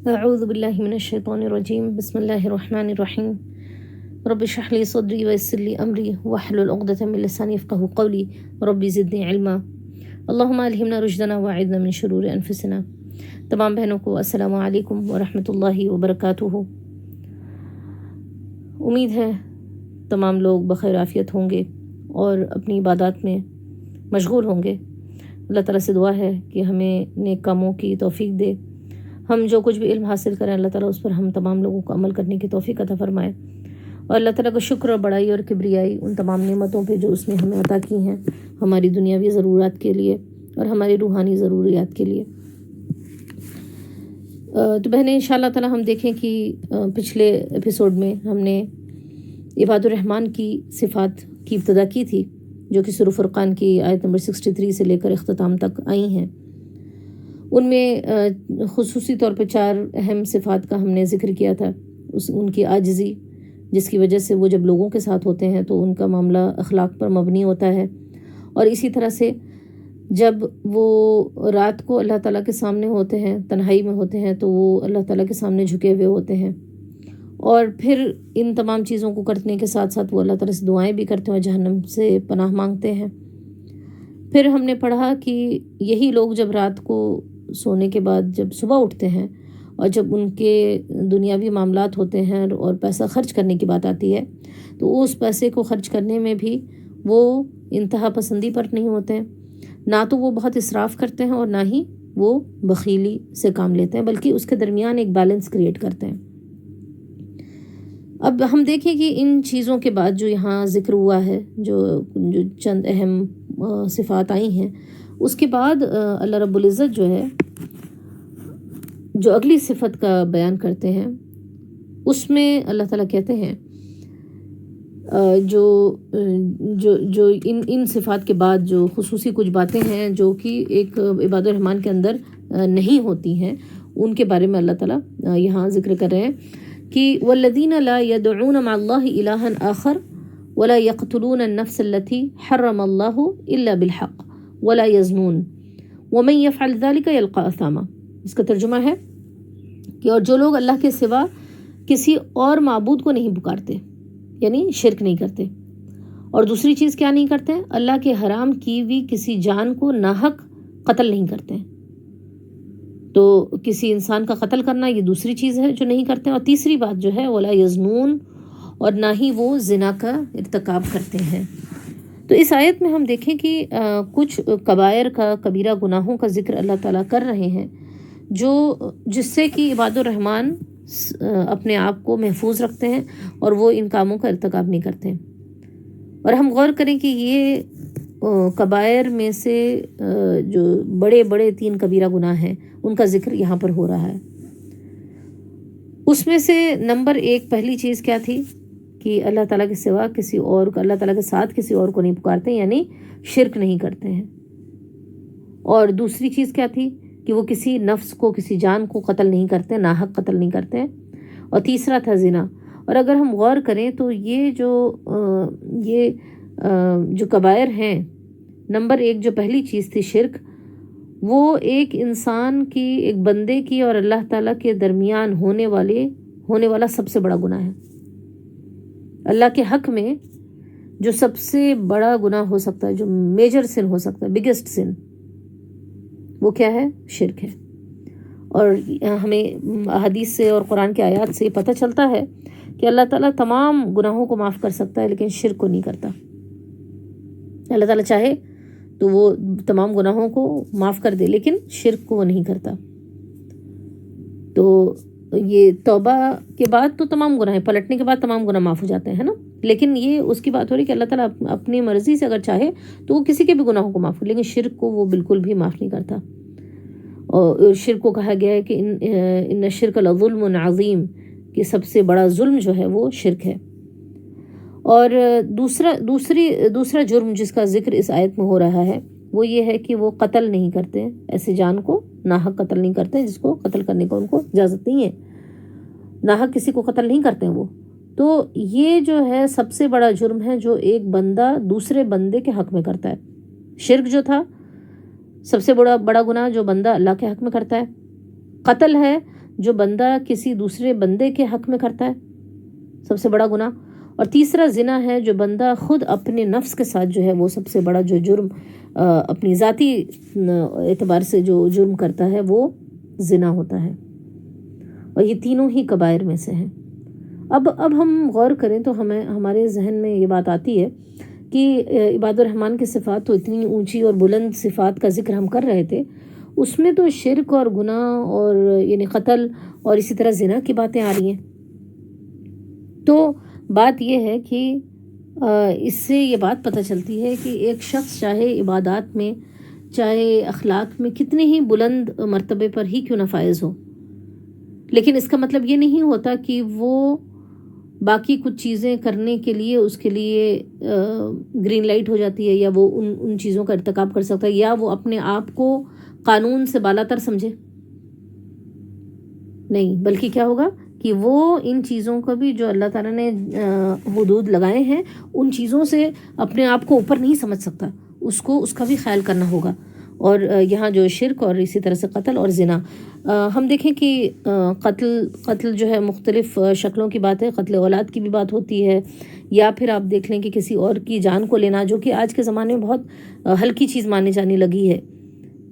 اعوذ باللہ من الشیطان الرجیم بسم اللہ الرحمن الرحیم رب اشرح لی صدری ویسر لی امری واحلل عقدۃ من لسانی یفقہوا قولی رب زدنی علما اللہم الہمنا رشدنا واعذنا من شرور انفسنا۔ تمام بہنوں کو السلام علیکم ورحمۃ اللہ وبرکاتہ۔ امید ہے تمام لوگ بخیر عافیت ہوں گے اور اپنی عبادات میں مشغول ہوں گے۔ اللہ تعالیٰ سے دعا ہے کہ ہمیں نیک کاموں کی توفیق دے، ہم جو کچھ بھی علم حاصل کریں اللہ تعالیٰ اس پر ہم تمام لوگوں کو عمل کرنے کی توفیق عطا فرمائے، اور اللہ تعالیٰ کا شکر اور بڑائی اور کبریائی ان تمام نعمتوں پہ جو اس نے ہمیں عطا کی ہیں ہماری دنیاوی ضرورات کے لیے اور ہماری روحانی ضروریات کے لیے۔ تو بہنیں انشاءاللہ تعالیٰ ہم دیکھیں کہ پچھلے ایپیسوڈ میں ہم نے عباد الرحمن کی صفات کی ابتدا کی تھی، جو کہ سورہ فرقان کی آیت نمبر 63 سے لے کر اختتام تک آئی ہیں۔ ان میں خصوصی طور پہ 4 اہم صفات کا ہم نے ذکر کیا تھا۔ ان کی عاجزی، جس کی وجہ سے وہ جب لوگوں کے ساتھ ہوتے ہیں تو ان کا معاملہ اخلاق پر مبنی ہوتا ہے، اور اسی طرح سے جب وہ رات کو اللہ تعالیٰ کے سامنے ہوتے ہیں، تنہائی میں ہوتے ہیں، تو وہ اللہ تعالیٰ کے سامنے جھکے ہوئے ہوتے ہیں، اور پھر ان تمام چیزوں کو کرنے کے ساتھ ساتھ وہ اللہ تعالیٰ سے دعائیں بھی کرتے ہیں اور جہنم سے پناہ مانگتے ہیں۔ پھر ہم نے پڑھا کہ یہی لوگ جب رات کو سونے کے بعد جب صبح اٹھتے ہیں اور جب ان کے دنیاوی معاملات ہوتے ہیں اور پیسہ خرچ کرنے کی بات آتی ہے، تو اس پیسے کو خرچ کرنے میں بھی وہ انتہا پسندی پر نہیں ہوتے ہیں، نہ تو وہ بہت اسراف کرتے ہیں اور نہ ہی وہ بخیلی سے کام لیتے ہیں، بلکہ اس کے درمیان ایک بیلنس کریٹ کرتے ہیں۔ اب ہم دیکھیں کہ ان چیزوں کے بعد جو یہاں ذکر ہوا ہے، جو چند اہم صفات آئی ہیں، اس کے بعد اللہ رب العزت جو ہے جو اگلی صفت کا بیان کرتے ہیں، اس میں اللہ تعالیٰ کہتے ہیں جو ان صفات کے بعد جو خصوصی کچھ باتیں ہیں جو کہ ایک عباد الرحمن کے اندر نہیں ہوتی ہیں، ان کے بارے میں اللہ تعالیٰ یہاں ذکر کر رہے ہیں کہ والذین لا يدعون مع اللہ الہا آخر ولا يقتلون النفس التي حرم اللہ الا بالحق ولا يزنون ومن يفعل ذلك يلقى اثاما۔ اس کا ترجمہ ہے کہ اور جو لوگ اللہ کے سوا کسی اور معبود کو نہیں پکارتے، یعنی شرک نہیں کرتے، اور دوسری چیز کیا نہیں کرتے، اللہ کے حرام کی ہوئی کسی جان کو ناحق قتل نہیں کرتے۔ تو کسی انسان کا قتل کرنا یہ دوسری چیز ہے جو نہیں کرتے، اور تیسری بات جو ہے ولا یزنون، اور نہ ہی وہ زنا کا ارتکاب کرتے ہیں۔ تو اس آیت میں ہم دیکھیں کہ کچھ کبائر کا، کبیرہ گناہوں کا ذکر اللہ تعالیٰ کر رہے ہیں، جس سے کہ عباد الرحمن اپنے آپ کو محفوظ رکھتے ہیں اور وہ ان کاموں کا ارتکاب نہیں کرتے۔ اور ہم غور کریں کہ یہ کبائر میں سے جو بڑے بڑے 3 کبیرہ گناہ ہیں ان کا ذکر یہاں پر ہو رہا ہے۔ اس میں سے نمبر 1 پہلی چیز کیا تھی کہ اللہ تعالیٰ کے سوا کسی اور کو، اللہ تعالیٰ کے ساتھ کسی اور کو نہیں پکارتے، یعنی شرک نہیں کرتے ہیں۔ اور دوسری چیز کیا تھی کہ وہ کسی نفس کو، کسی جان کو قتل نہیں کرتے، ناحق قتل نہیں کرتے۔ اور تیسرا تھا زنا۔ اور اگر ہم غور کریں تو یہ جو کبائر ہیں، نمبر 1 جو پہلی چیز تھی شرک، وہ ایک انسان کی، ایک بندے کی اور اللہ تعالیٰ کے درمیان ہونے والا سب سے بڑا گناہ ہے۔ اللہ کے حق میں جو سب سے بڑا گناہ ہو سکتا ہے، جو میجر سن ہو سکتا ہے، بگیسٹ سن، وہ کیا ہے؟ شرک ہے۔ اور ہمیں حدیث سے اور قرآن کے آیات سے پتہ چلتا ہے کہ اللہ تعالیٰ تمام گناہوں کو معاف کر سکتا ہے لیکن شرک کو نہیں کرتا۔ اللہ تعالیٰ چاہے تو وہ تمام گناہوں کو معاف کر دے، لیکن شرک کو وہ نہیں کرتا۔ تو یہ توبہ کے بعد تو تمام گناہ، پلٹنے کے بعد تمام گناہ معاف ہو جاتے ہیں نا، لیکن یہ اس کی بات ہو رہی کہ اللہ تعالیٰ اپنی مرضی سے اگر چاہے تو وہ کسی کے بھی گناہوں کو معاف کر، لیکن شرک کو وہ بالکل بھی معاف نہیں کرتا۔ اور شرک کو کہا گیا ہے کہ ان الشرک لظلم عظیم، کہ سب سے بڑا ظلم جو ہے وہ شرک ہے۔ اور دوسرا جرم جس کا ذکر اس آیت میں ہو رہا ہے وہ یہ ہے کہ وہ قتل نہیں کرتے، ایسی جان کو ناحق قتل نہیں کرتے جس کو قتل کرنے کو ان کو اجازت نہیں ہے، ناحق کسی کو قتل نہیں کرتے ہیں وہ۔ تو یہ جو ہے سب سے بڑا جرم ہے جو ایک بندہ دوسرے بندے کے حق میں کرتا ہے۔ شرک جو تھا سب سے بڑا گناہ جو بندہ اللہ کے حق میں کرتا ہے، قتل ہے جو بندہ کسی دوسرے بندے کے حق میں کرتا ہے، سب سے بڑا گناہ. اور تیسرا زنا ہے جو بندہ خود اپنے نفس کے ساتھ جو ہے وہ سب سے بڑا جو جرم اپنی ذاتی اعتبار سے جو جرم کرتا ہے وہ زنا ہوتا ہے. اور یہ تینوں ہی کبائر میں سے ہیں. اب ہم غور کریں تو ہمارے ذہن میں یہ بات آتی ہے کہ عباد الرحمن کی صفات تو اتنی اونچی اور بلند صفات کا ذکر ہم کر رہے تھے، اس میں تو شرک اور گناہ اور یعنی قتل اور اسی طرح زنا کی باتیں آ رہی ہیں. تو بات یہ ہے کہ اس سے یہ بات پتہ چلتی ہے کہ ایک شخص چاہے عبادات میں چاہے اخلاق میں کتنے ہی بلند مرتبے پر ہی کیوں نہ فائز ہو، لیکن اس کا مطلب یہ نہیں ہوتا کہ وہ باقی کچھ چیزیں کرنے کے لیے اس کے لیے گرین لائٹ ہو جاتی ہے، یا وہ ان چیزوں کا ارتکاب کر سکتا ہے، یا وہ اپنے آپ کو قانون سے بالا تر سمجھے. نہیں، بلکہ کیا ہوگا کہ وہ ان چیزوں کو بھی جو اللہ تعالیٰ نے حدود لگائے ہیں ان چیزوں سے اپنے آپ کو اوپر نہیں سمجھ سکتا، اس کا بھی خیال کرنا ہوگا. اور یہاں جو شرک اور اسی طرح سے قتل اور زنا، ہم دیکھیں کہ قتل جو ہے مختلف شکلوں کی بات ہے. قتل اولاد کی بھی بات ہوتی ہے، یا پھر آپ دیکھ لیں کہ کسی اور کی جان کو لینا، جو کہ آج کے زمانے میں بہت ہلکی چیز مانی جانے لگی ہے،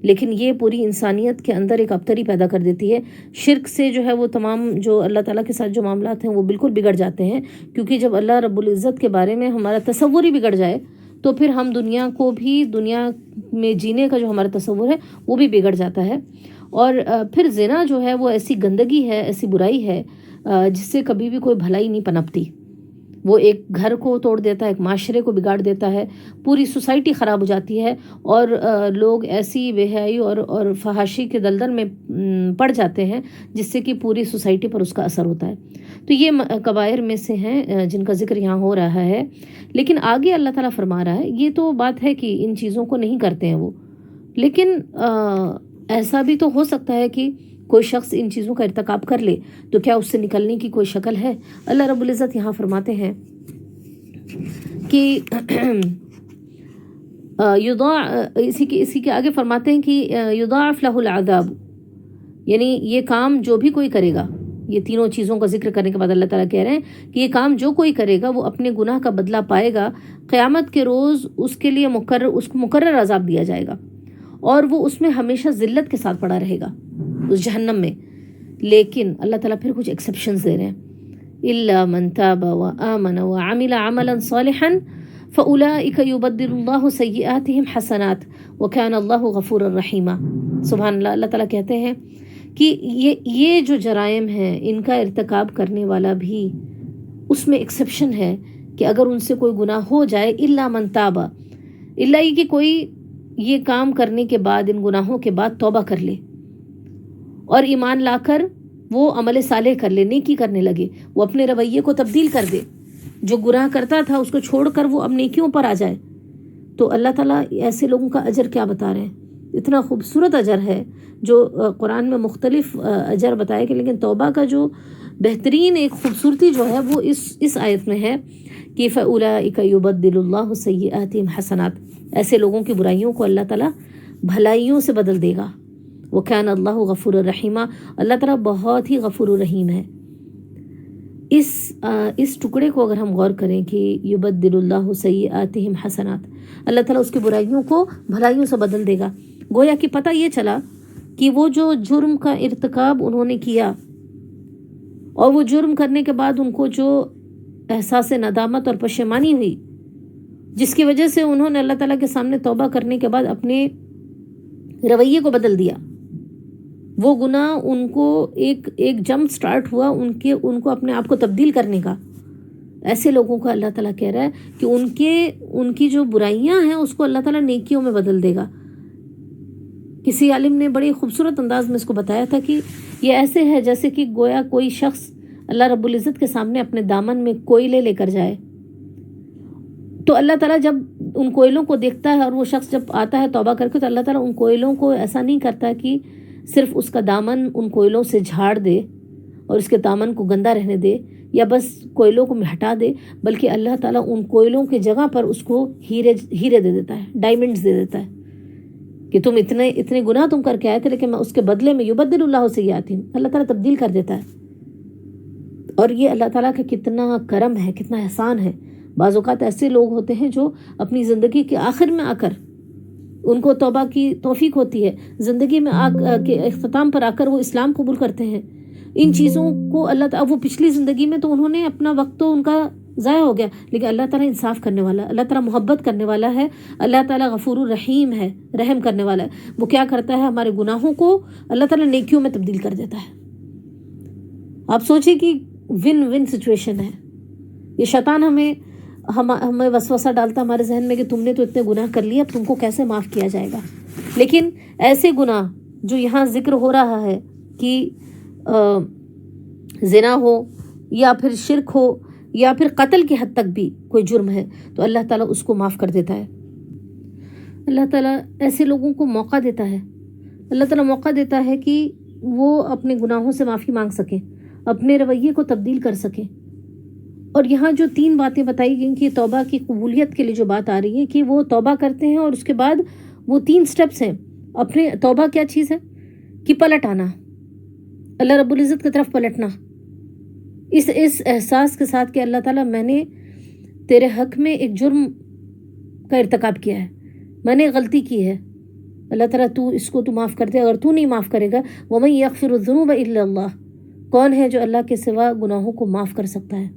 لیکن یہ پوری انسانیت کے اندر ایک ابتری پیدا کر دیتی ہے. شرک سے جو ہے وہ تمام جو اللہ تعالیٰ کے ساتھ جو معاملات ہیں وہ بالکل بگڑ جاتے ہیں، کیونکہ جب اللہ رب العزت کے بارے میں ہمارا تصور ہی بگڑ جائے تو پھر ہم دنیا میں جینے کا جو ہمارا تصور ہے وہ بھی بگڑ جاتا ہے. اور پھر زنا جو ہے وہ ایسی گندگی ہے، ایسی برائی ہے جس سے کبھی بھی کوئی بھلائی نہیں پنپتی. وہ ایک گھر کو توڑ دیتا ہے، ایک معاشرے کو بگاڑ دیتا ہے، پوری سوسائٹی خراب ہو جاتی ہے، اور لوگ ایسی بے حیائی اور فحاشی کے دلدل میں پڑ جاتے ہیں جس سے کہ پوری سوسائٹی پر اس کا اثر ہوتا ہے. تو یہ کبائر میں سے ہیں جن کا ذکر یہاں ہو رہا ہے. لیکن آگے اللہ تعالیٰ فرما رہا ہے، یہ تو بات ہے کہ ان چیزوں کو نہیں کرتے ہیں وہ، لیکن ایسا بھی تو ہو سکتا ہے کہ کوئی شخص ان چیزوں کا ارتکاب کر لے، تو کیا اس سے نکلنے کی کوئی شکل ہے؟ اللہ رب العزت یہاں فرماتے ہیں کہ اسی کے آگے فرماتے ہیں کہ یضاعف لہ العذاب، یعنی یہ کام جو بھی کوئی کرے گا، یہ تینوں چیزوں کا ذکر کرنے کے بعد اللہ تعالیٰ کہہ رہے ہیں کہ یہ کام جو کوئی کرے گا وہ اپنے گناہ کا بدلہ پائے گا. قیامت کے روز اس کے لیے اس کو مقرر عذاب دیا جائے گا، اور وہ اس میں ہمیشہ ذلت کے ساتھ پڑا رہے گا اس جہنم میں. لیکن اللہ تعالیٰ پھر کچھ ایکسیپشنز دے رہے ہیں، الا من تاب وآمن وعمل عملا صالحا فاولئک یبدل اللہ سیئاتہم حسنات وکان اللہ غفورا رحیما. سبحان اللہ. اللہ تعالیٰ کہتے ہیں کہ یہ جو جرائم ہیں ان کا ارتکاب کرنے والا بھی اس میں ایکسیپشن ہے کہ اگر ان سے کوئی گناہ ہو جائے، الا من تاب، الا یہ کہ کوئی یہ کام کرنے کے بعد، ان گناہوں کے بعد توبہ کر لے اور ایمان لا کر وہ عمل صالح کر لے، نیکی کرنے لگے، وہ اپنے رویے کو تبدیل کر دے، جو گناہ کرتا تھا اس کو چھوڑ کر وہ اب نیکیوں پر آ جائے. تو اللہ تعالیٰ ایسے لوگوں کا اجر کیا بتا رہے ہیں، اتنا خوبصورت اجر ہے جو قرآن میں مختلف اجر بتائے گئے، لیکن توبہ کا جو بہترین ایک خوبصورتی جو ہے وہ اس آیت میں ہے کہ فَأُولَئِكَ يُبَدِّلُ اللَّهُ سَيِّئَاتِهِمْ حَسَنَات، ایسے لوگوں کی برائیوں کو اللہ تعالیٰ بھلائیوں سے بدل دے گا. وَكَانَ اللَّهُ غَفُورًا رَحِيمًا، اللہ تعالیٰ بہت ہی غفور و رحیم ہے. اس ٹکڑے کو اگر ہم غور کریں کہ یبدل اللہ سیئاتہم حسنات، اللہ تعالیٰ اس کی برائیوں کو بھلائیوں سے بدل دے گا. گویا کہ پتہ یہ چلا کہ وہ جو جرم کا ارتکاب انہوں نے کیا، اور وہ جرم کرنے کے بعد ان کو جو احساس ندامت اور پشیمانی ہوئی، جس کی وجہ سے انہوں نے اللہ تعالیٰ کے سامنے توبہ کرنے کے بعد اپنے رویے کو بدل دیا، وہ گناہ ان کو ایک جمپ سٹارٹ ہوا ان کو اپنے آپ کو تبدیل کرنے کا. ایسے لوگوں کو اللہ تعالیٰ کہہ رہا ہے کہ ان کی جو برائیاں ہیں اس کو اللہ تعالیٰ نیکیوں میں بدل دے گا. کسی عالم نے بڑی خوبصورت انداز میں اس کو بتایا تھا کہ یہ ایسے ہے جیسے کہ گویا کوئی شخص اللہ رب العزت کے سامنے اپنے دامن میں کوئلے لے کر جائے، تو اللہ تعالیٰ جب ان کوئلوں کو دیکھتا ہے اور وہ شخص جب آتا ہے توبہ کر کے، تو اللہ تعالیٰ ان کوئلوں کو ایسا نہیں کرتا کہ صرف اس کا دامن ان کوئلوں سے جھاڑ دے اور اس کے دامن کو گندا رہنے دے یا بس کوئلوں کو ہٹا دے، بلکہ اللہ تعالیٰ ان کوئلوں کی جگہ پر اس کو ہیرے دے دیتا ہے، ڈائمنڈز دے دیتا ہے. کہ تم اتنے گناہ تم کر کے آئے تھے، لیکن میں اس کے بدلے میں یبدل اللہ سیئاتہم، اللہ تعالیٰ تبدیل کر دیتا ہے۔ اور یہ اللہ تعالیٰ کا کتنا کرم ہے، کتنا احسان ہے۔ بعض اوقات ایسے لوگ ہوتے ہیں جو اپنی زندگی کے آخر میں آ کر ان کو توبہ کی توفیق ہوتی ہے، زندگی میں کے اختتام پر آ کر وہ اسلام قبول کرتے ہیں۔ ان چیزوں کو اللہ تعالیٰ، وہ پچھلی زندگی میں تو انہوں نے اپنا وقت تو ان کا ضائع ہو گیا، لیکن اللہ تعالیٰ انصاف کرنے والا، اللہ تعالیٰ محبت کرنے والا ہے، اللہ تعالیٰ غفور الرحیم ہے، رحم کرنے والا ہے۔ وہ کیا کرتا ہے، ہمارے گناہوں کو اللہ تعالیٰ نیکیوں میں تبدیل کر دیتا ہے۔ آپ سوچیں کہ ون ون سچویشن ہے۔ یہ شیطان ہمیں وسوسہ ڈالتا ہمارے ذہن میں کہ تم نے تو اتنے گناہ کر لیے، اب تم کو کیسے معاف کیا جائے گا۔ لیکن ایسے گناہ جو یہاں ذکر ہو رہا ہے کہ زنا ہو یا پھر شرک ہو یا پھر قتل کی حد تک بھی کوئی جرم ہے، تو اللہ تعالیٰ اس کو معاف کر دیتا ہے۔ اللہ تعالیٰ ایسے لوگوں کو موقع دیتا ہے، اللہ تعالیٰ موقع دیتا ہے کہ وہ اپنے گناہوں سے معافی مانگ سکیں، اپنے رویے کو تبدیل کر سکیں۔ اور یہاں جو 3 باتیں بتائی گئیں کہ توبہ کی قبولیت کے لیے جو بات آ رہی ہے کہ وہ توبہ کرتے ہیں، اور اس کے بعد وہ 3 سٹیپس ہیں۔ اپنے توبہ کیا چیز ہے کہ پلٹ آنا، اللہ رب العزت کی طرف پلٹنا، اس احساس کے ساتھ کہ اللہ تعالیٰ میں نے تیرے حق میں ایک جرم کا ارتکاب کیا ہے، میں نے غلطی کی ہے، اللہ تعالیٰ تو اس کو تو معاف کر دے، اگر تو نہیں معاف کرے گا وَمَن يَغْفِرُ الذُّنُوبَ إِلَّا اللَّهُ، کون ہے جو اللہ کے سوا گناہوں کو معاف کر سکتا ہے۔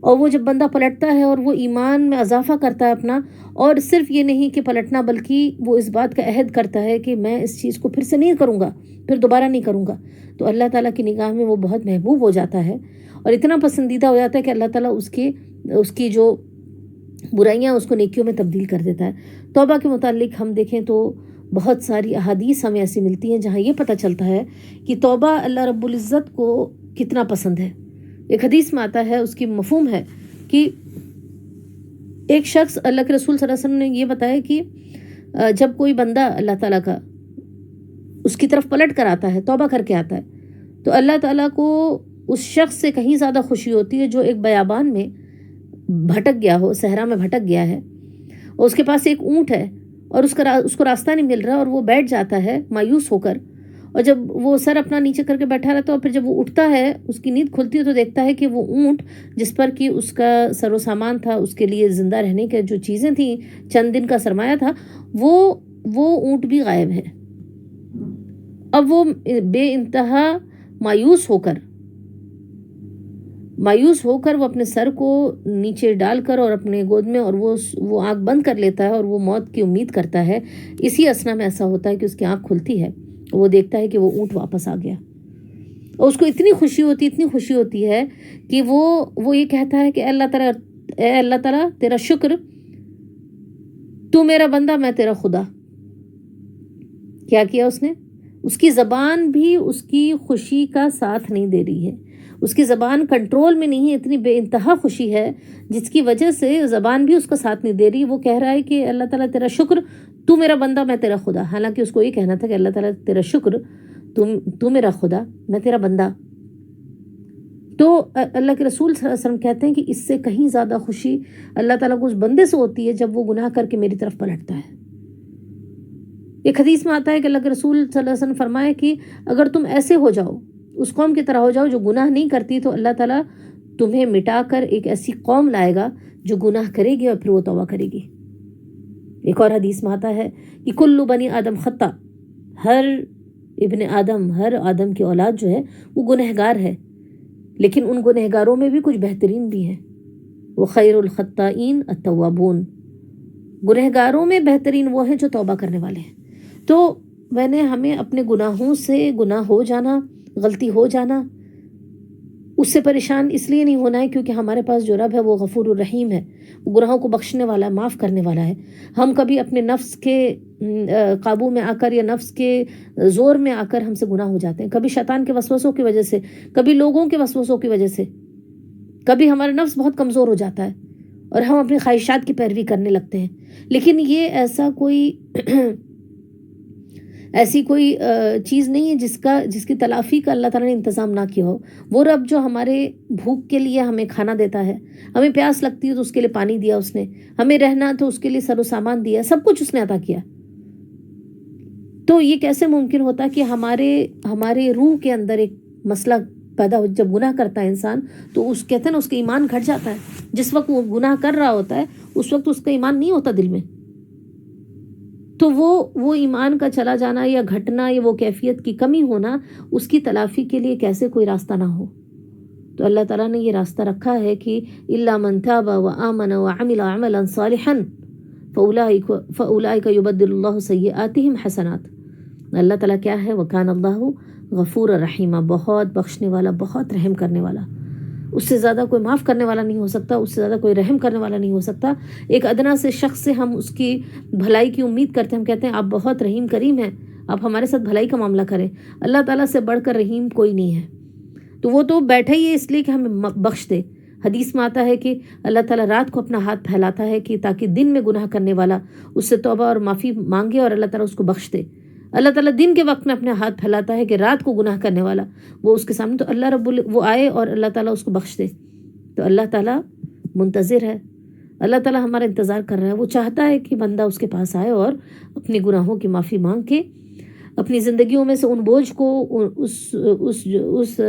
اور وہ جب بندہ پلٹتا ہے اور وہ ایمان میں اضافہ کرتا ہے اپنا، اور صرف یہ نہیں کہ پلٹنا بلکہ وہ اس بات کا عہد کرتا ہے کہ میں اس چیز کو پھر سے نہیں کروں گا، پھر دوبارہ نہیں کروں گا، تو اللہ تعالیٰ کی نگاہ میں وہ بہت محبوب ہو جاتا ہے اور اتنا پسندیدہ ہو جاتا ہے کہ اللہ تعالیٰ اس کی جو برائیاں اس کو نیکیوں میں تبدیل کر دیتا ہے۔ توبہ کے متعلق ہم دیکھیں تو بہت ساری احادیث ہمیں ایسی ملتی ہیں جہاں یہ پتہ چلتا ہے کہ توبہ اللہ رب العزت کو کتنا پسند ہے۔ ایک حدیث میں آتا ہے، اس کی مفہوم ہے کہ ایک شخص، اللہ کے رسول صلی اللہ علیہ وسلم نے یہ بتایا کہ جب کوئی بندہ اللہ تعالیٰ کا اس کی طرف پلٹ کر آتا ہے، توبہ کر کے آتا ہے، تو اللہ تعالیٰ کو اس شخص سے کہیں زیادہ خوشی ہوتی ہے جو ایک بیابان میں بھٹک گیا ہو، صحرا میں بھٹک گیا ہے، اور اس کے پاس ایک اونٹ ہے اور اس کو راستہ نہیں مل رہا، اور وہ بیٹھ جاتا ہے مایوس ہو کر، اور جب وہ سر اپنا نیچے کر کے بیٹھا رہتا ہے اور پھر جب وہ اٹھتا ہے، اس کی نیند کھلتی ہے تو دیکھتا ہے کہ وہ اونٹ جس پر کہ اس کا سر و سامان تھا، اس کے لیے زندہ رہنے کے جو چیزیں تھیں، چند دن کا سرمایہ تھا، وہ اونٹ بھی غائب ہے۔ اب وہ بے انتہا مایوس ہو کر وہ اپنے سر کو نیچے ڈال کر اور اپنے گود میں، اور وہ آنکھ بند کر لیتا ہے اور وہ موت کی امید کرتا ہے۔ اسی اسنا میں ایسا ہوتا ہے کہ اس کی آنکھ کھلتی ہے، وہ دیکھتا ہے کہ وہ اونٹ واپس آ گیا، اور اس کو اتنی خوشی ہوتی ہے کہ وہ یہ کہتا ہے کہ اے اللہ تعالیٰ تیرا شکر، تو میرا بندہ میں تیرا خدا۔ کیا کیا اس نے؟ اس کی زبان بھی اس کی خوشی کا ساتھ نہیں دے رہی ہے، اس کی زبان کنٹرول میں نہیں ہے، اتنی بے انتہا خوشی ہے جس کی وجہ سے زبان بھی اس کا ساتھ نہیں دے رہی۔ وہ کہہ رہا ہے کہ اللہ تعالیٰ تیرا شکر، تو میرا بندہ میں تیرا خدا، حالانکہ اس کو یہ کہنا تھا کہ اللہ تعالیٰ تیرا شکر، تو میرا خدا، میں تیرا بندہ۔ تو اللہ کے رسول صلی اللہ علیہ وسلم کہتے ہیں کہ اس سے کہیں زیادہ خوشی اللہ تعالیٰ کو اس بندے سے ہوتی ہے جب وہ گناہ کر کے میری طرف پلٹتا ہے۔ ایک حدیث میں آتا ہے کہ اللہ کے رسول صلی اللہ علیہ وسلم فرمائے کہ اگر تم ایسے ہو جاؤ، اس قوم کی طرح ہو جاؤ جو گناہ نہیں کرتی، تو اللہ تعالیٰ تمہیں مٹا کر ایک ایسی قوم لائے گا جو گناہ کرے گی اور پھر وہ توبہ کرے گی۔ ایک اور حدیث میں آتا ہے کہ کل بنی آدم خطا، ہر آدم کی اولاد جو ہے وہ گنہگار ہے، لیکن ان گنہگاروں میں بھی کچھ بہترین بھی ہیں۔ وہ خیر الخطائین التوابون، گنہگاروں میں بہترین وہ ہیں جو توبہ کرنے والے ہیں۔ تو ہمیں اپنے گناہوں سے، گناہ ہو جانا، غلطی ہو جانا، اس سے پریشان اس لیے نہیں ہونا ہے کیونکہ ہمارے پاس جو رب ہے وہ غفور الرحیم ہے، وہ گناہوں کو بخشنے والا ہے، معاف کرنے والا ہے۔ ہم کبھی اپنے نفس کے قابو میں آ کر یا نفس کے زور میں آ کر ہم سے گناہ ہو جاتے ہیں، کبھی شیطان کے وسوسوں کی وجہ سے، کبھی لوگوں کے وسوسوں کی وجہ سے، کبھی ہمارا نفس بہت کمزور ہو جاتا ہے اور ہم اپنی خواہشات کی پیروی کرنے لگتے ہیں۔ لیکن یہ ایسی کوئی چیز نہیں ہے جس کی تلافی کا اللہ تعالیٰ نے انتظام نہ کیا ہو۔ وہ رب جو ہمارے بھوک کے لیے ہمیں کھانا دیتا ہے، ہمیں پیاس لگتی ہے تو اس کے لیے پانی دیا اس نے، ہمیں رہنا تو اس کے لیے سر و سامان دیا، سب کچھ اس نے عطا کیا۔ تو یہ کیسے ممکن ہوتا کہ ہمارے روح کے اندر ایک مسئلہ پیدا ہو، جب گناہ کرتا ہے انسان تو اس کہتے ہیں نا اس کا ایمان گھٹ جاتا ہے. جس وقت وہ گناہ کر رہا ہوتا ہے اس وقت اس کا ایمان نہیں ہوتا دل میں. تو وہ ایمان کا چلا جانا یا گھٹنا یا وہ کیفیت کی کمی ہونا، اس کی تلافی کے لیے کیسے کوئی راستہ نہ ہو. تو اللہ تعالیٰ نے یہ راستہ رکھا ہے کہ الا من تاب وآمن وعمل عملا صالحا فاولئک یبدل اللہ سیئاتہم حسنات. اللہ تعالیٰ کیا ہے؟ وکان اللہ غفور رحیمہ، بہت بخشنے والا، بہت رحم کرنے والا. اس سے زیادہ کوئی معاف کرنے والا نہیں ہو سکتا، اس سے زیادہ کوئی رحم کرنے والا نہیں ہو سکتا. ایک ادنا سے شخص سے ہم اس کی بھلائی کی امید کرتے ہیں، ہم کہتے ہیں آپ بہت رحیم کریم ہیں، آپ ہمارے ساتھ بھلائی کا معاملہ کریں. اللہ تعالیٰ سے بڑھ کر رحیم کوئی نہیں ہے. تو وہ تو بیٹھا ہی ہے اس لیے کہ ہمیں بخش دے. حدیث میں آتا ہے کہ اللہ تعالیٰ رات کو اپنا ہاتھ پھیلاتا ہے کہ تاکہ دن میں گناہ کرنے والا اس سے توبہ اور معافی مانگے اور اللہ تعالیٰ اس کو بخش دے. اللہ تعالیٰ دن کے وقت میں اپنے ہاتھ پھیلاتا ہے کہ رات کو گناہ کرنے والا وہ اس کے سامنے تو اللہ وہ آئے اور اللہ تعالیٰ اس کو بخش دے. تو اللہ تعالیٰ منتظر ہے، اللہ تعالیٰ ہمارا انتظار کر رہا ہے. وہ چاہتا ہے کہ بندہ اس کے پاس آئے اور اپنے گناہوں کی معافی مانگ کے اپنی زندگیوں میں سے ان بوجھ کو، اس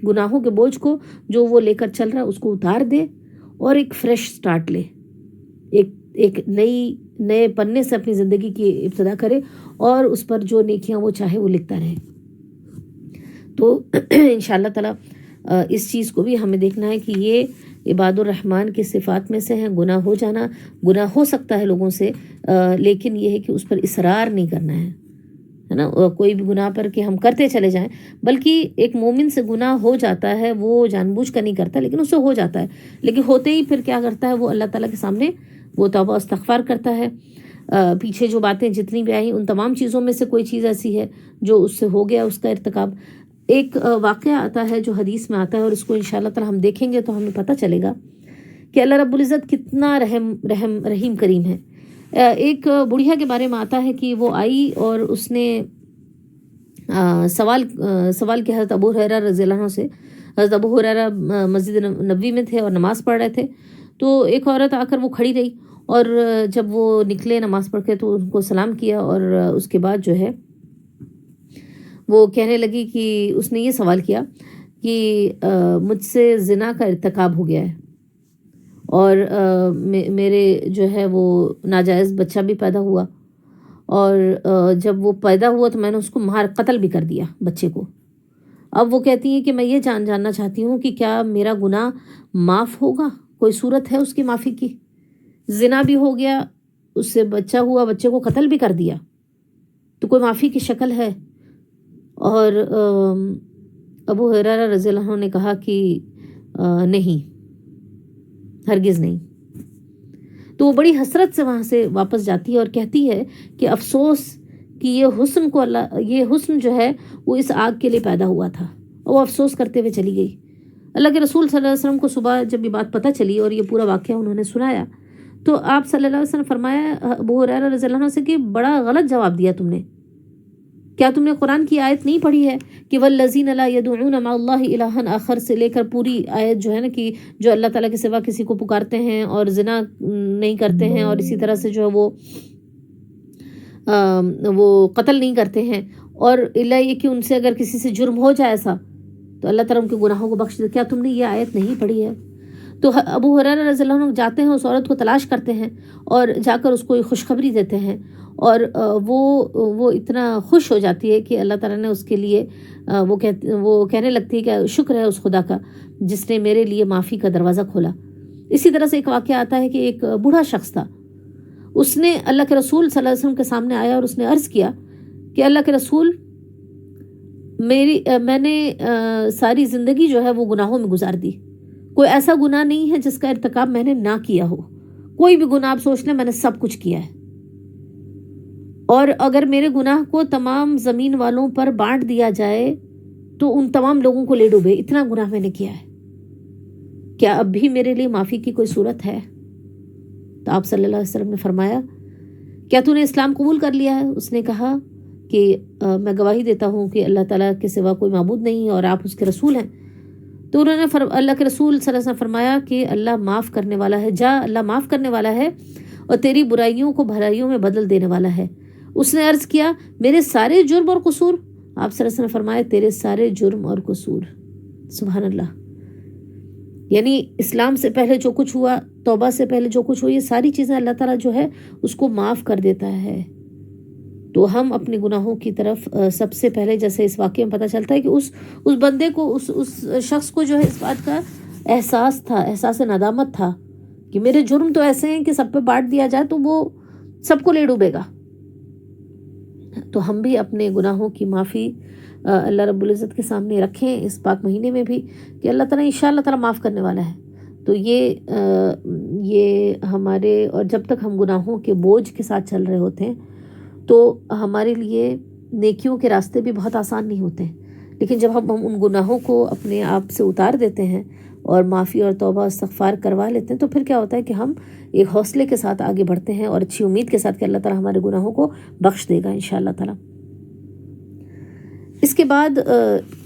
گناہوں کے بوجھ کو جو وہ لے کر چل رہا ہے اس کو اتار دے اور ایک فریش سٹارٹ لے، ایک نئے پنے سے اپنی زندگی کی ابتدا کرے اور اس پر جو نیکیاں وہ چاہے وہ لکھتا رہے. تو انشاءاللہ تعالیٰ اس چیز کو بھی ہمیں دیکھنا ہے کہ یہ عباد الرحمن کی صفات میں سے ہیں. گناہ ہو جانا، گناہ ہو سکتا ہے لوگوں سے، لیکن یہ ہے کہ اس پر اصرار نہیں کرنا ہے نا. کوئی بھی گناہ پر کہ ہم کرتے چلے جائیں، بلکہ ایک مومن سے گناہ ہو جاتا ہے، وہ جان بوجھ کر نہیں کرتا لیکن اس سے ہو جاتا ہے، لیکن ہوتے ہی پھر کیا کرتا ہے وہ اللہ تعالیٰ کے سامنے وہ توبہ استغفار کرتا ہے. پیچھے جو باتیں جتنی بھی آئیں ان تمام چیزوں میں سے کوئی چیز ایسی ہے جو اس سے ہو گیا اس کا ارتکاب. ایک واقعہ آتا ہے جو حدیث میں آتا ہے اور اس کو انشاءاللہ تعالیٰ ہم دیکھیں گے تو ہمیں پتہ چلے گا کہ اللہ رب العزت کتنا رحیم کریم ہے. ایک بڑھیا کے بارے میں آتا ہے کہ وہ آئی اور اس نے سوال کیا حضرت ابو ہریرہ رضی اللہ عنہ سے. حضرت ابو ہریرہ مسجد نبوی میں تھے اور نماز پڑھ رہے تھے. تو ایک عورت آ کر وہ کھڑی رہی اور جب وہ نکلے نماز پڑھ کے تو ان کو سلام کیا اور اس کے بعد جو ہے وہ کہنے لگی کہ اس نے یہ سوال کیا کہ مجھ سے زنا کا ارتکاب ہو گیا ہے اور میرے جو ہے وہ ناجائز بچہ بھی پیدا ہوا اور جب وہ پیدا ہوا تو میں نے اس کو قتل بھی کر دیا بچے کو. اب وہ کہتی ہیں کہ میں یہ جاننا چاہتی ہوں کہ کیا میرا گناہ معاف ہوگا؟ کوئی صورت ہے اس کی معافی کی؟ زنا بھی ہو گیا، اس سے بچہ ہوا، بچے کو قتل بھی کر دیا، تو کوئی معافی کی شکل ہے؟ اور ابو ہریرہ رضی اللہ عنہ نے کہا کہ نہیں، ہرگز نہیں. تو وہ بڑی حسرت سے وہاں سے واپس جاتی ہے اور کہتی ہے کہ افسوس کہ یہ حسن جو ہے وہ اس آگ کے لیے پیدا ہوا تھا. اور وہ افسوس کرتے ہوئے چلی گئی. اللہ کے رسول صلی اللہ علیہ وسلم کو صبح جب یہ بات پتہ چلی اور یہ پورا واقعہ انہوں نے سنایا تو آپ صلی اللہ علیہ وسلم فرمایا ابو ہریرہ رضی اللہ عنہ سے کہ بڑا غلط جواب دیا تم نے. کیا تم نے قرآن کی آیت نہیں پڑھی ہے کہ والذین لا یدعون مع اللہ الہا آخر سے لے کر پوری آیت جو ہے نا کہ جو اللہ تعالیٰ کے سوا کسی کو پکارتے ہیں اور زنا نہیں کرتے ہیں اور اسی طرح سے جو ہے وہ قتل نہیں کرتے ہیں اور اللہ یہ کہ ان سے اگر کسی سے جرم ہو جائے ایسا تو اللہ تعالیٰ ان کے گناہوں کو بخش دے. کیا تم نے یہ آیت نہیں پڑھی ہے؟ تو ابو ہریرہ رضی اللہ عنہ جاتے ہیں، اس عورت کو تلاش کرتے ہیں اور جا کر اس کو یہ خوشخبری دیتے ہیں اور وہ اتنا خوش ہو جاتی ہے کہ اللہ تعالیٰ نے اس کے لیے وہ کہنے لگتی ہے کہ شکر ہے اس خدا کا جس نے میرے لیے معافی کا دروازہ کھولا. اسی طرح سے ایک واقعہ آتا ہے کہ ایک بوڑھا شخص تھا، اس نے اللہ کے رسول صلی اللہ علیہ وسلم کے سامنے آیا اور اس نے عرض کیا کہ اللہ کے رسول میں نے ساری زندگی جو ہے وہ گناہوں میں گزار دی. کوئی ایسا گناہ نہیں ہے جس کا ارتکاب میں نے نہ کیا ہو. کوئی بھی گناہ آپ سوچ لیں میں نے سب کچھ کیا ہے، اور اگر میرے گناہ کو تمام زمین والوں پر بانٹ دیا جائے تو ان تمام لوگوں کو لے ڈوبے، اتنا گناہ میں نے کیا ہے. کیا اب بھی میرے لیے معافی کی کوئی صورت ہے؟ تو آپ صلی اللہ علیہ وسلم نے فرمایا کیا تو نے اسلام قبول کر لیا ہے؟ اس نے کہا کہ میں گواہی دیتا ہوں کہ اللہ تعالیٰ کے سوا کوئی معبود نہیں اور آپ اس کے رسول ہیں. تو انہوں نے اللہ کے رسول صلی اللہ علیہ وسلم فرمایا کہ اللہ معاف کرنے والا ہے، جا اللہ معاف کرنے والا ہے اور تیری برائیوں کو بھلائیوں میں بدل دینے والا ہے. اس نے عرض کیا میرے سارے جرم اور قصور؟ آپ صلی اللہ علیہ وسلم نے فرمایا تیرے سارے جرم اور قصور. سبحان اللہ. یعنی اسلام سے پہلے جو کچھ ہوا، توبہ سے پہلے جو کچھ ہوا، یہ ساری چیزیں اللہ تعالیٰ جو ہے اس کو معاف کر دیتا ہے. تو ہم اپنے گناہوں کی طرف سب سے پہلے، جیسے اس واقعے میں پتہ چلتا ہے کہ اس بندے کو، اس شخص کو جو ہے اس بات کا احساس تھا، احساس ندامت تھا کہ میرے جرم تو ایسے ہیں کہ سب پہ بانٹ دیا جائے تو وہ سب کو لے ڈوبے گا. تو ہم بھی اپنے گناہوں کی معافی اللہ رب العزت کے سامنے رکھیں اس پاک مہینے میں بھی، کہ اللہ تعالیٰ انشاءاللہ تعالیٰ معاف کرنے والا ہے. تو یہ ہمارے، اور جب تک ہم گناہوں کے بوجھ کے ساتھ چل رہے ہوتے ہیں تو ہمارے لیے نیکیوں کے راستے بھی بہت آسان نہیں ہوتے ہیں. لیکن جب ہم ان گناہوں کو اپنے آپ سے اتار دیتے ہیں اور معافی اور توبہ استغفار کروا لیتے ہیں تو پھر کیا ہوتا ہے کہ ہم ایک حوصلے کے ساتھ آگے بڑھتے ہیں اور اچھی امید کے ساتھ کہ اللہ تعالیٰ ہمارے گناہوں کو بخش دے گا انشاءاللہ تعالیٰ. اس کے بعد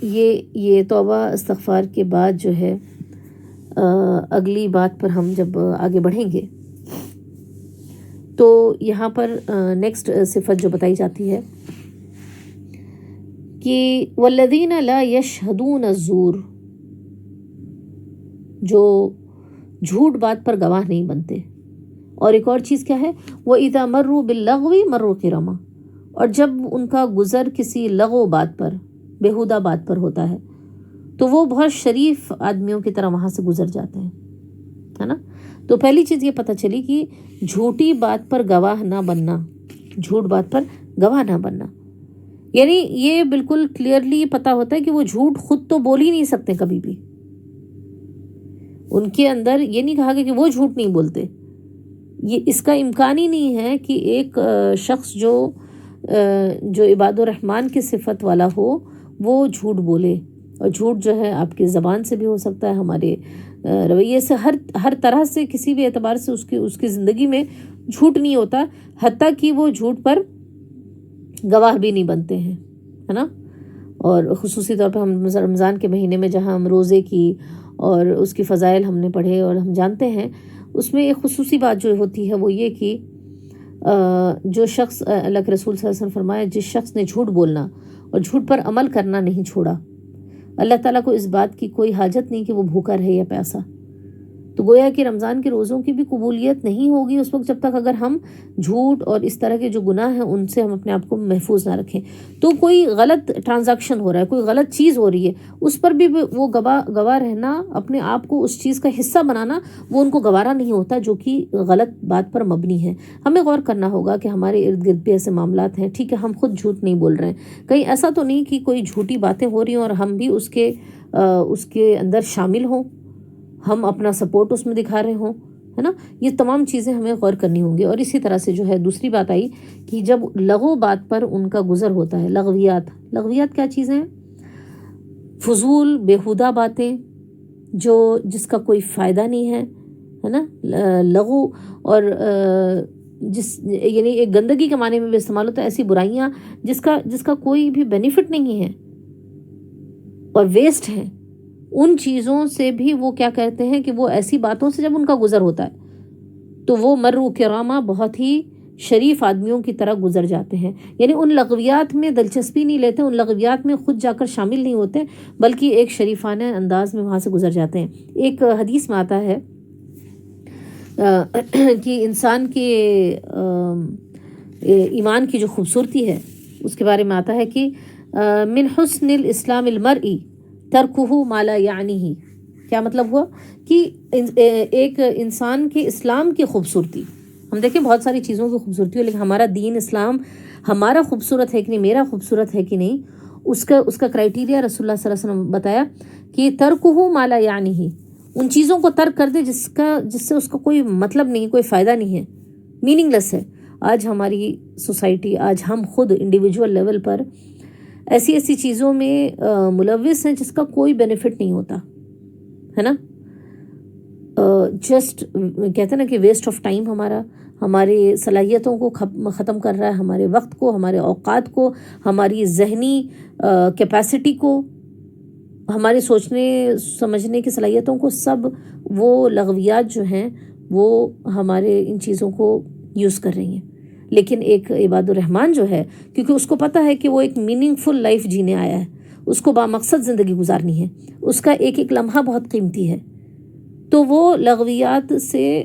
یہ توبہ استغفار کے بعد جو ہے اگلی بات پر ہم جب آگے بڑھیں گے تو یہاں پر نیکسٹ صفت جو بتائی جاتی ہے کہ والذین لا یشہدون الزور، جو جھوٹ بات پر گواہ نہیں بنتے. اور ایک اور چیز کیا ہے، وَإِذَا مَرُّوا بِاللَّغْوِ مَرُّوا كِرَامًا، اور جب ان کا گزر کسی لغو بات پر، بیہودہ بات پر ہوتا ہے تو وہ بہت شریف آدمیوں کی طرح وہاں سے گزر جاتے ہیں، ہے نا. تو پہلی چیز یہ پتہ چلی کہ جھوٹی بات پر گواہ نہ بننا، جھوٹ بات پر گواہ نہ بننا، یعنی یہ بالکل کلیئرلی پتہ ہوتا ہے کہ وہ جھوٹ خود تو بول ہی نہیں سکتے کبھی بھی. ان کے اندر یہ نہیں کہا گیا کہ وہ جھوٹ نہیں بولتے. یہ اس کا امکان ہی نہیں ہے کہ ایک شخص جو عباد الرحمن کی صفت والا ہو وہ جھوٹ بولے. اور جھوٹ جو ہے آپ کی زبان سے بھی ہو سکتا ہے، ہمارے رویے سے، ہر طرح سے، کسی بھی اعتبار سے اس کی زندگی میں جھوٹ نہیں ہوتا، حتیٰ کہ وہ جھوٹ پر گواہ بھی نہیں بنتے ہیں، ہے نا. اور خصوصی طور پہ ہم رمضان کے مہینے میں جہاں ہم روزے کی اور اس کی فضائل ہم نے پڑھے اور ہم جانتے ہیں، اس میں ایک خصوصی بات جو ہوتی ہے وہ یہ کہ جو شخص، اللہ کے رسول صلی اللہ علیہ وسلم فرمایا، جس شخص نے جھوٹ بولنا اور جھوٹ پر عمل کرنا نہیں چھوڑا، اللہ تعالیٰ کو اس بات کی کوئی حاجت نہیں کہ وہ بھوکا رہے یا پیاسا. تو گویا کہ رمضان کے روزوں کی بھی قبولیت نہیں ہوگی اس وقت جب تک اگر ہم جھوٹ اور اس طرح کے جو گناہ ہیں ان سے ہم اپنے آپ کو محفوظ نہ رکھیں. تو کوئی غلط ٹرانزیکشن ہو رہا ہے، کوئی غلط چیز ہو رہی ہے، اس پر بھی وہ گواہ رہنا، اپنے آپ کو اس چیز کا حصہ بنانا، وہ ان کو گوارا نہیں ہوتا جو کہ غلط بات پر مبنی ہے. ہمیں غور کرنا ہوگا کہ ہمارے ارد گرد بھی ایسے معاملات ہیں. ٹھیک ہے، ہم خود جھوٹ نہیں بول رہے ہیں، کہیں ایسا تو نہیں کہ کوئی جھوٹی باتیں ہو رہی ہیں اور ہم بھی اس کے اندر شامل ہوں، ہم اپنا سپورٹ اس میں دکھا رہے ہوں، ہے نا. یہ تمام چیزیں ہمیں غور کرنی ہوں گی. اور اسی طرح سے جو ہے دوسری بات آئی کہ جب لغو بات پر ان کا گزر ہوتا ہے، لغویات کیا چیزیں ہیں؟ فضول بیہودہ باتیں جس کا کوئی فائدہ نہیں ہے نا. لغو اور یعنی ایک گندگی کے معنی میں بھی استعمال ہوتا ہے، ایسی برائیاں جس کا کوئی بھی بینیفٹ نہیں ہے اور ویسٹ ہیں. ان چیزوں سے بھی وہ کیا کہتے ہیں کہ وہ ایسی باتوں سے جب ان کا گزر ہوتا ہے تو وہ مرو کرامہ، بہت ہی شریف آدمیوں کی طرح گزر جاتے ہیں. یعنی ان لغویات میں دلچسپی نہیں لیتے، ان لغویات میں خود جا کر شامل نہیں ہوتے، بلکہ ایک شریفانہ انداز میں وہاں سے گزر جاتے ہیں. ایک حدیث میں آتا ہے کہ انسان کے ایمان کی جو خوبصورتی ہے اس کے بارے میں آتا ہے کہ من حسن الاسلام المرئی ترکہ ما لا یعنیہ. کیا مطلب ہوا کہ ایک انسان کے اسلام کی خوبصورتی، ہم دیکھیں بہت ساری چیزوں کی خوبصورتی ہو، لیکن ہمارا دین اسلام ہمارا خوبصورت ہے کہ نہیں، میرا خوبصورت ہے کہ نہیں، اس کا کرائٹیریا رسول اللہ صلی اللہ علیہ وسلم بتایا کہ ترکہ ما لا یعنیہ، ان چیزوں کو ترک کر دے جس سے اس کا کوئی مطلب نہیں، کوئی فائدہ نہیں ہے، میننگ لیس ہے. آج ہماری سوسائٹی، آج ہم خود انڈیویجول لیول پر ایسی چیزوں میں ملوث ہیں جس کا کوئی بینیفٹ نہیں ہوتا، ہے نا. جسٹ کہتے ہیں نا کہ ویسٹ آف ٹائم ہماری صلاحیتوں کو ختم کر رہا ہے، ہمارے وقت کو، ہمارے اوقات کو، ہماری ذہنی کیپیسٹی کو، ہمارے سوچنے سمجھنے کی صلاحیتوں کو، سب وہ لغویات جو ہیں وہ ہمارے ان چیزوں کو یوز کر رہی ہیں. لیکن ایک عباد الرحمن جو ہے، کیونکہ اس کو پتہ ہے کہ وہ ایک میننگ فل لائف جینے آیا ہے، اس کو بامقصد زندگی گزارنی ہے، اس کا ایک ایک لمحہ بہت قیمتی ہے، تو وہ لغویات سے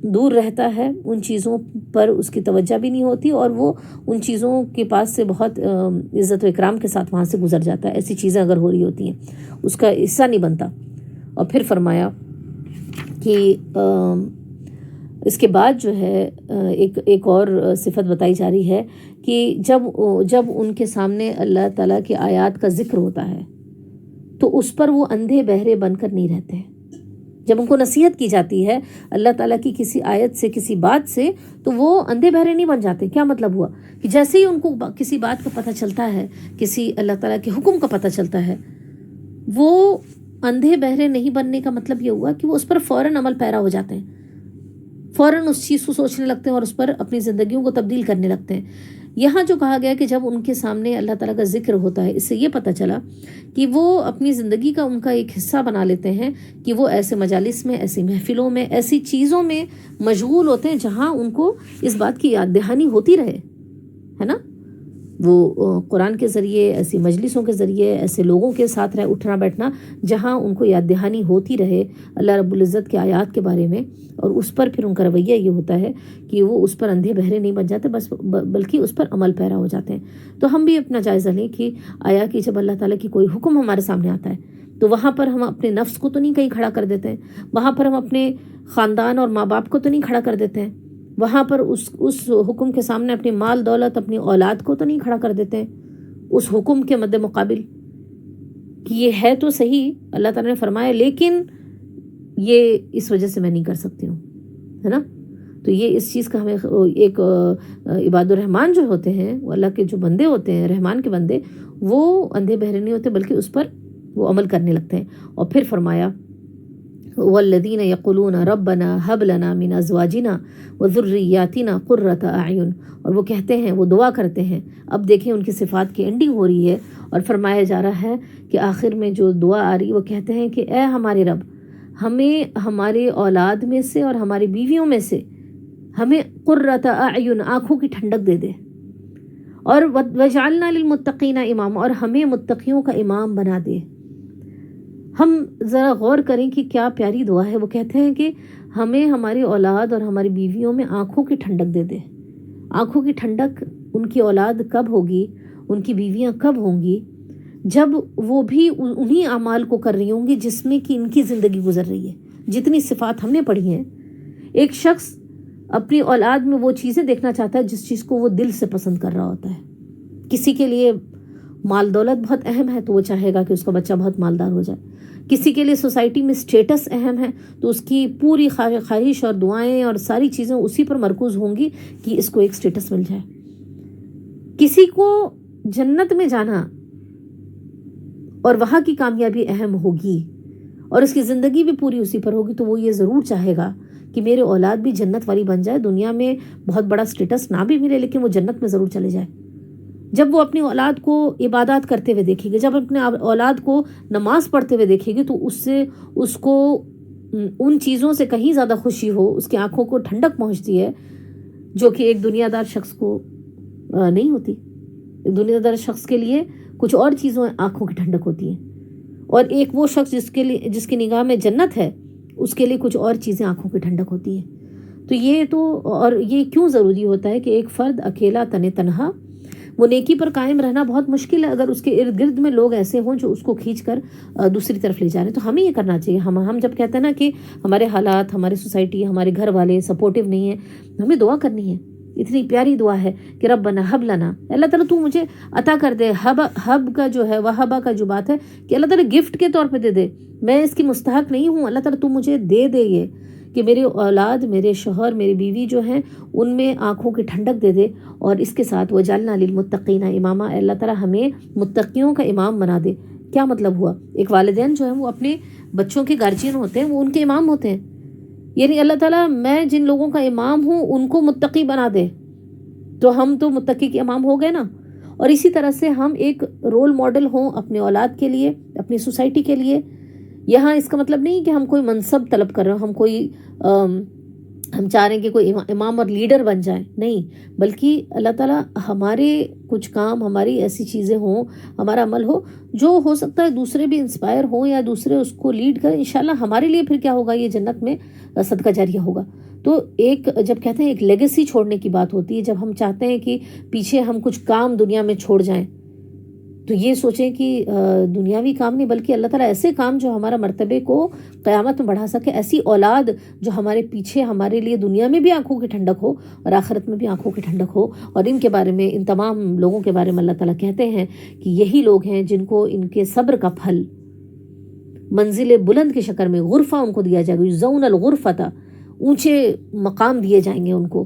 دور رہتا ہے، ان چیزوں پر اس کی توجہ بھی نہیں ہوتی، اور وہ ان چیزوں کے پاس سے بہت عزت و اکرام کے ساتھ وہاں سے گزر جاتا ہے۔ ایسی چیزیں اگر ہو رہی ہوتی ہیں اس کا حصہ نہیں بنتا۔ اور پھر فرمایا کہ اس کے بعد جو ہے ایک اور صفت بتائی جا رہی ہے کہ جب ان کے سامنے اللہ تعالیٰ کی آیات کا ذکر ہوتا ہے تو اس پر وہ اندھے بہرے بن کر نہیں رہتے۔ جب ان کو نصیحت کی جاتی ہے اللہ تعالیٰ کی کسی آیت سے، کسی بات سے، تو وہ اندھے بہرے نہیں بن جاتے۔ کیا مطلب ہوا کہ جیسے ہی ان کو کسی بات کا پتہ چلتا ہے، کسی اللہ تعالیٰ کے حکم کا پتہ چلتا ہے، وہ اندھے بہرے نہیں بننے کا مطلب یہ ہوا کہ وہ اس پر فوراً عمل پیرا ہو جاتے ہیں، فوراً اس چیز کو سوچنے لگتے ہیں اور اس پر اپنی زندگیوں کو تبدیل کرنے لگتے ہیں۔ یہاں جو کہا گیا کہ جب ان کے سامنے اللہ تعالیٰ کا ذکر ہوتا ہے، اس سے یہ پتہ چلا کہ وہ اپنی زندگی کا ان کا ایک حصہ بنا لیتے ہیں کہ وہ ایسے مجالس میں، ایسی محفلوں میں، ایسی چیزوں میں مشغول ہوتے ہیں جہاں ان کو اس بات کی یاد دہانی ہوتی رہے، ہے نا۔ وہ قرآن کے ذریعے، ایسی مجلسوں کے ذریعے، ایسے لوگوں کے ساتھ اٹھنا بیٹھنا جہاں ان کو یاد دہانی ہوتی رہے اللہ رب العزت کے آیات کے بارے میں، اور اس پر پھر ان کا رویہ یہ ہوتا ہے کہ وہ اس پر اندھے بہرے نہیں بن جاتے، بلکہ اس پر عمل پیرا ہو جاتے ہیں۔ تو ہم بھی اپنا جائزہ لیں کہ آیا کہ جب اللہ تعالیٰ کی کوئی حکم ہمارے سامنے آتا ہے تو وہاں پر ہم اپنے نفس کو تو نہیں کہیں کھڑا کر دیتے ہیں، وہاں پر ہم اپنے خاندان اور ماں باپ کو تو نہیں کھڑا کر دیتے ہیں، وہاں پر اس حکم کے سامنے اپنی مال دولت، اپنی اولاد کو تو نہیں کھڑا کر دیتے ہیں اس حکم کے مد مقابل کہ یہ ہے تو صحیح، اللہ تعالیٰ نے فرمایا، لیکن یہ اس وجہ سے میں نہیں کر سکتی ہوں، ہے نا۔ تو یہ اس چیز کا ہمیں ایک عباد الرحمن جو ہوتے ہیں، وہ اللہ کے جو بندے ہوتے ہیں، رحمان کے بندے، وہ اندھے بہرے نہیں ہوتے بلکہ اس پر وہ عمل کرنے لگتے ہیں۔ اور پھر فرمایا والذین یقولون ربنا هب لنا من ازواجنا وذریاتنا قرۃ اعین، اور وہ کہتے ہیں، وہ دعا کرتے ہیں۔ اب دیکھیں ان کی صفات کی اینڈنگ ہو رہی ہے اور فرمایا جا رہا ہے کہ آخر میں جو دعا آ رہی، وہ کہتے ہیں کہ اے ہمارے رب، ہمیں ہمارے اولاد میں سے اور ہماری بیویوں میں سے ہمیں قرۃ اعین، آنکھوں کی ٹھنڈک دے دے، اور وجعلنا للمتقین اماما، اور ہمیں متقیوں کا امام بنا دے۔ ہم ذرا غور کریں کہ کیا پیاری دعا ہے۔ وہ کہتے ہیں کہ ہمیں ہماری اولاد اور ہماری بیویوں میں آنکھوں کی ٹھنڈک دے دے۔ آنکھوں کی ٹھنڈک ان کی اولاد کب ہوگی، ان کی بیویاں کب ہوں گی؟ جب وہ بھی انہی اعمال کو کر رہی ہوں گی جس میں کہ ان کی زندگی گزر رہی ہے۔ جتنی صفات ہم نے پڑھی ہیں، ایک شخص اپنی اولاد میں وہ چیزیں دیکھنا چاہتا ہے جس چیز کو وہ دل سے پسند کر رہا ہوتا ہے۔ کسی کے لیے مال دولت بہت اہم ہے تو وہ چاہے گا کہ اس کا بچہ بہت مالدار ہو جائے، کسی کے لیے سوسائٹی میں سٹیٹس اہم ہے تو اس کی پوری خواہش اور دعائیں اور ساری چیزیں اسی پر مرکوز ہوں گی کہ اس کو ایک سٹیٹس مل جائے۔ کسی کو جنت میں جانا اور وہاں کی کامیابی اہم ہوگی اور اس کی زندگی بھی پوری اسی پر ہوگی، تو وہ یہ ضرور چاہے گا کہ میرے اولاد بھی جنت والی بن جائے، دنیا میں بہت بڑا سٹیٹس نہ بھی ملے لیکن وہ جنت میں ضرور چلے جائے۔ جب وہ اپنی اولاد کو عبادات کرتے ہوئے دیکھے گی، جب اپنے اولاد کو نماز پڑھتے ہوئے دیکھے گی، تو اس کو ان چیزوں سے کہیں زیادہ خوشی ہو، اس کی آنکھوں کو ٹھنڈک پہنچتی ہے جو کہ ایک دنیا دار شخص کو نہیں ہوتی۔ ایک دنیا دار شخص کے لیے کچھ اور چیزوں آنکھوں کی ٹھنڈک ہوتی ہے، اور ایک وہ شخص جس کی نگاہ میں جنت ہے، اس کے لیے کچھ اور چیزیں آنکھوں کی ٹھنڈک ہوتی ہے۔ اور یہ کیوں ضروری ہوتا ہے کہ ایک فرد اکیلا تنہا وہ نیکی پر قائم رہنا بہت مشکل ہے اگر اس کے ارد گرد میں لوگ ایسے ہوں جو اس کو کھینچ کر دوسری طرف لے جا رہے ہیں۔ تو ہمیں یہ کرنا چاہیے، ہم جب کہتے ہیں نا کہ ہمارے حالات، ہماری سوسائٹی، ہمارے گھر والے سپورٹیو نہیں ہیں، ہمیں دعا کرنی ہے۔ اتنی پیاری دعا ہے کہ ربنا ہب لنا، اللہ تعالیٰ تو مجھے عطا کر دے۔ ہب کا جو ہے، وہبہ کا جو بات ہے کہ اللہ تعالیٰ گفٹ کے طور پہ دے دے، میں اس کی مستحق نہیں ہوں، اللہ تعالیٰ تو مجھے دے دے یہ کہ میرے اولاد، میرے شوہر، میری بیوی جو ہیں ان میں آنکھوں کی ٹھنڈک دے دے، اور اس کے ساتھ وجعلنا للمتقین اماما، اللہ تعالیٰ ہمیں متقیوں کا امام بنا دے۔ کیا مطلب ہوا؟ ایک والدین جو ہیں وہ اپنے بچوں کے گارجین ہوتے ہیں، وہ ان کے امام ہوتے ہیں، یعنی اللہ تعالیٰ میں جن لوگوں کا امام ہوں ان کو متقی بنا دے تو ہم تو متقی کے امام ہو گئے نا۔ اور اسی طرح سے ہم ایک رول ماڈل ہوں اپنے اولاد کے لیے، اپنی سوسائٹی کے لیے۔ یہاں اس کا مطلب نہیں کہ ہم کوئی منصب طلب کر رہے ہوں، ہم کوئی ہم چاہ رہے ہیں کہ کوئی امام اور لیڈر بن جائے، نہیں، بلکہ اللہ تعالیٰ ہمارے کچھ کام، ہماری ایسی چیزیں ہوں، ہمارا عمل ہو جو ہو سکتا ہے دوسرے بھی انسپائر ہوں یا دوسرے اس کو لیڈ کریں، انشاءاللہ ہمارے لیے پھر کیا ہوگا، یہ جنت میں صدقہ جاریہ ہوگا۔ تو ایک جب کہتے ہیں ایک لیگیسی چھوڑنے کی بات ہوتی ہے، جب ہم چاہتے ہیں کہ پیچھے ہم کچھ کام دنیا میں چھوڑ جائیں، تو یہ سوچیں کہ دنیاوی کام نہیں بلکہ اللہ تعالیٰ ایسے کام جو ہمارا مرتبے کو قیامت میں بڑھا سکے، ایسی اولاد جو ہمارے پیچھے ہمارے لیے دنیا میں بھی آنکھوں کی ٹھنڈک ہو اور آخرت میں بھی آنکھوں کی ٹھنڈک ہو۔ اور ان کے بارے میں، ان تمام لوگوں کے بارے میں اللہ تعالیٰ کہتے ہیں کہ یہی لوگ ہیں جن کو ان کے صبر کا پھل منزل بلند کی شکل میں غرفہ ان کو دیا جائے گا، یجزون الغرفۃ، اونچے مقام دیے جائیں گے ان کو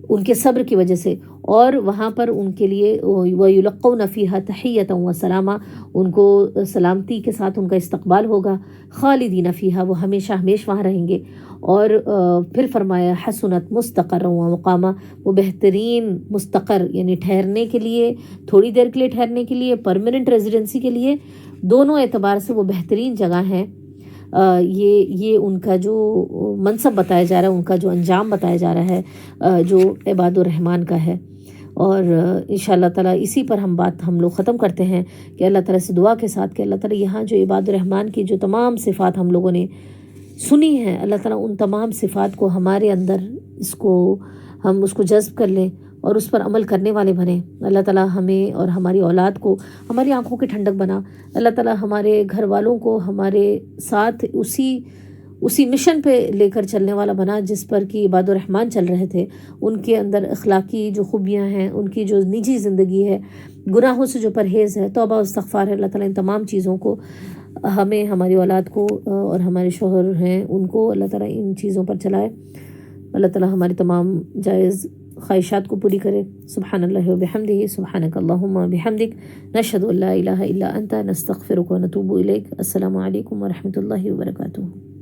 ان کے صبر کی وجہ سے، اور وہاں پر ان کے لیے وَيُلَقَّوْنَ فِيهَا تَحِيَّةً وَسَلَامًا، ان کو سلامتی کے ساتھ ان کا استقبال ہوگا، خالدین فیہا، وہ ہمیشہ ہمیشہ وہاں رہیں گے۔ اور پھر فرمایا حسنت مستقرا و مقامہ، وہ بہترین مستقر یعنی ٹھہرنے کے لیے، تھوڑی دیر کے لیے ٹھہرنے کے لیے، پرماننٹ ریزیڈنسی کے لیے، دونوں اعتبار سے وہ بہترین جگہ ہے۔ یہ ان کا جو منصب بتایا جا رہا ہے، ان کا جو انجام بتایا جا رہا ہے جو عباد الرحمن کا ہے۔ اور انشاءاللہ تعالیٰ اسی پر ہم لوگ ختم کرتے ہیں کہ اللہ تعالیٰ سے دعا کے ساتھ کہ اللہ تعالیٰ یہاں جو عباد الرحمن کی جو تمام صفات ہم لوگوں نے سنی ہیں، اللہ تعالیٰ ان تمام صفات کو ہمارے اندر ہم اس کو جذب کر لیں اور اس پر عمل کرنے والے بنیں۔ اللہ تعالیٰ ہمیں اور ہماری اولاد کو ہماری آنکھوں کی ٹھنڈک بنا۔ اللہ تعالیٰ ہمارے گھر والوں کو ہمارے ساتھ اسی مشن پہ لے کر چلنے والا بنا جس پر کہ عباد الرحمن چل رہے تھے۔ ان کے اندر اخلاقی جو خوبیاں ہیں، ان کی جو نجی زندگی ہے، گناہوں سے جو پرہیز ہے، توبہ و استغفار ہے، اللہ تعالیٰ ان تمام چیزوں کو ہمیں، ہماری اولاد کو اور ہمارے شوہر ہیں ان کو اللہ تعالیٰ ان چیزوں پر چلائے۔ اللہ تعالیٰ ہماری تمام جائز خواہشات کو پوری کرے۔ سبحان اللہ و بحمدہ، سبحانک اللہم و بحمدک، نشہد ان لا الہ الا انت، نستغفرک و نتوب الیک۔ السلام علیکم و رحمۃ اللہ وبرکاتہ۔